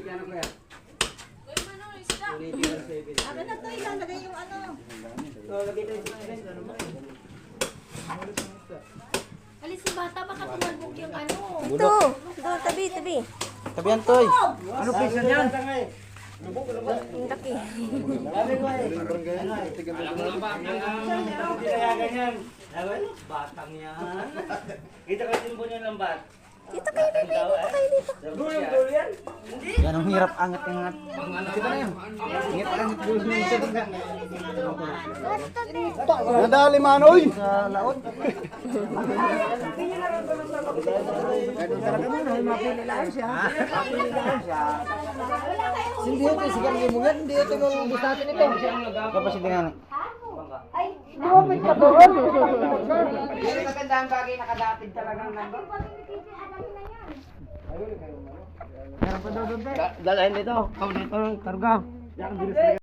Ano na to, ilalagay yung ano. Alis si bata, baka tumalbog yung ano. Ito. Doon, tabi, tabi. Tabihan, Toy. Ano pisa niyan? Ang laki. Batang yan. Kita ka yung bunyan ng bat. Dito kayo, baby. Dito kayo, dito. Yan ang hirap angat ng angat. Kita na yan. Ingat angat dulo ng isa doon. Nadali man, oy! Sa laot. Ganun talaga man, ay mapili lang siya. Mapili lang siya. Hindi ito, sigar yung mga, hindi ito yung bustatin ito. Kapag sige nga. Lumapit ka doon. Hindi magandang bagay nakadatid talagang nandun. Meron pa daw doon, Dalhin dito. Dito ng karga.